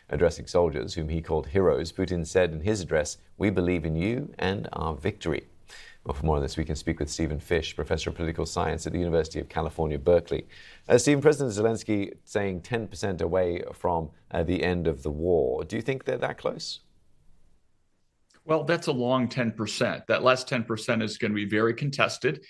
Addressing soldiers, whom he called heroes, Putin said in his address, "We believe in you and our victory." Well, for more on this, we can speak with Stephen Fish, Professor of Political Science at the University of California, Berkeley. Stephen, President Zelensky saying 10% away from the end of the war. Do you think they're that close? Well, that's a long 10%. That last 10% is going to be very contested.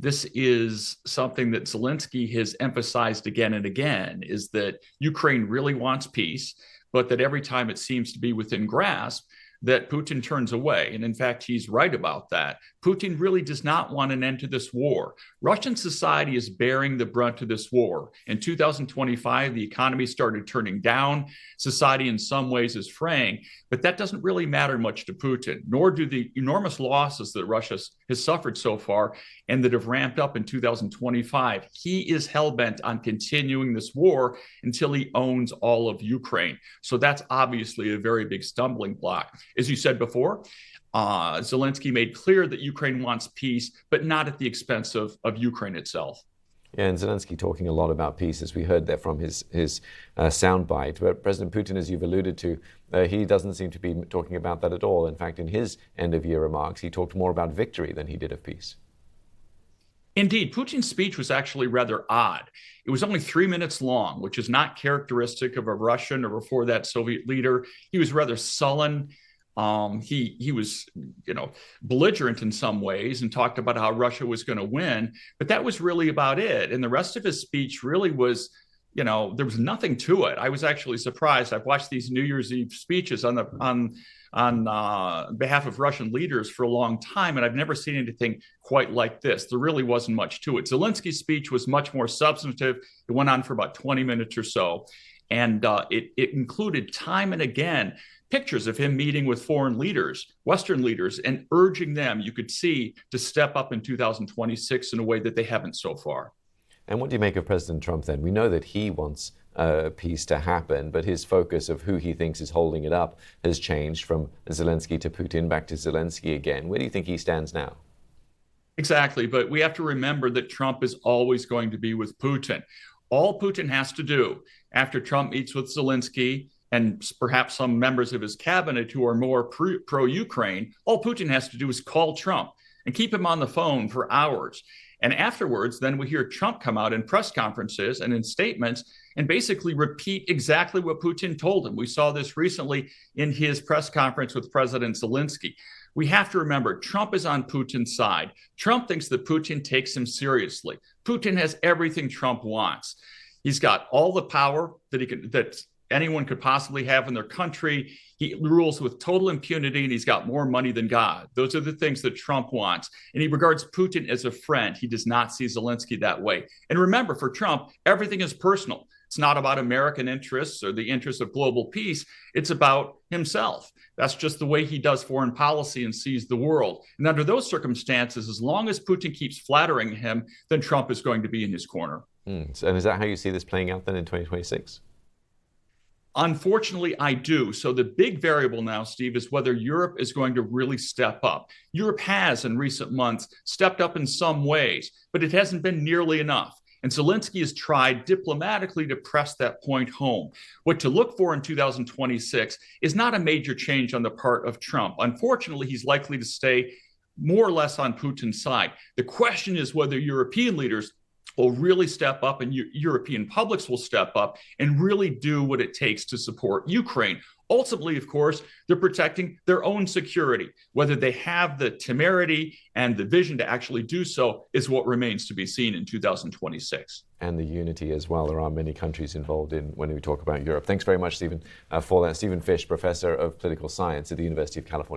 This is something that Zelensky has emphasized again and again, is that Ukraine really wants peace, but that every time it seems to be within grasp, that Putin turns away. And in fact, he's right about that. Putin really does not want an end to this war. Russian society is bearing the brunt of this war. In 2025, the economy started turning down. Society in some ways is fraying, but that doesn't really matter much to Putin, nor do the enormous losses that Russia has suffered so far and that have ramped up in 2025. He is hell-bent on continuing this war until he owns all of Ukraine. So that's obviously a very big stumbling block. As you said before, Zelensky made clear that Ukraine wants peace, but not at the expense of Ukraine itself. Yeah, and Zelensky talking a lot about peace, as we heard there from his soundbite. But President Putin, as you've alluded to, he doesn't seem to be talking about that at all. In fact, in his end-of-year remarks, he talked more about victory than he did of peace. Indeed, Putin's speech was actually rather odd. It was only 3 minutes long, which is not characteristic of a Russian or before that Soviet leader. He was rather sullen. He was, belligerent in some ways and talked about how Russia was going to win, but that was really about it. And the rest of his speech really was, there was nothing to it. I was actually surprised. I've watched these New Year's Eve speeches on behalf of Russian leaders for a long time, and I've never seen anything quite like this. There really wasn't much to it. Zelensky's speech was much more substantive. It went on for about 20 minutes or so, and it included time and again pictures of him meeting with foreign leaders, Western leaders, and urging them, you could see, to step up in 2026 in a way that they haven't so far. And what do you make of President Trump then? We know that he wants peace to happen, but his focus of who he thinks is holding it up has changed from Zelensky to Putin, back to Zelensky again. Where do you think he stands now? Exactly, but we have to remember that Trump is always going to be with Putin. All Putin has to do after Trump meets with Zelensky and perhaps some members of his cabinet who are more pro-Ukraine, all Putin has to do is call Trump and keep him on the phone for hours. And afterwards, then we hear Trump come out in press conferences and in statements and basically repeat exactly what Putin told him. We saw this recently in his press conference with President Zelensky. We have to remember, Trump is on Putin's side. Trump thinks that Putin takes him seriously. Putin has everything Trump wants. He's got all the power that anyone could possibly have in their country. He rules with total impunity, and he's got more money than God. Those are the things that Trump wants. And he regards Putin as a friend. He does not see Zelensky that way. And remember, for Trump, everything is personal. It's not about American interests or the interests of global peace. It's about himself. That's just the way he does foreign policy and sees the world. And under those circumstances, as long as Putin keeps flattering him, then Trump is going to be in his corner. And is that how you see this playing out then in 2026? Unfortunately, I do. So the big variable now, Steve, is whether Europe is going to really step up. Europe has, in recent months, stepped up in some ways, but it hasn't been nearly enough. And Zelensky has tried diplomatically to press that point home. What to look for in 2026 is not a major change on the part of Trump. Unfortunately, he's likely to stay more or less on Putin's side. The question is whether European leaders will really step up and European publics will step up and really do what it takes to support Ukraine. Ultimately, of course, they're protecting their own security. Whether they have the temerity and the vision to actually do so is what remains to be seen in 2026. And the unity as well. There are many countries involved in when we talk about Europe. Thanks very much, Stephen, for that. Stephen Fish, Professor of Political Science at the University of California.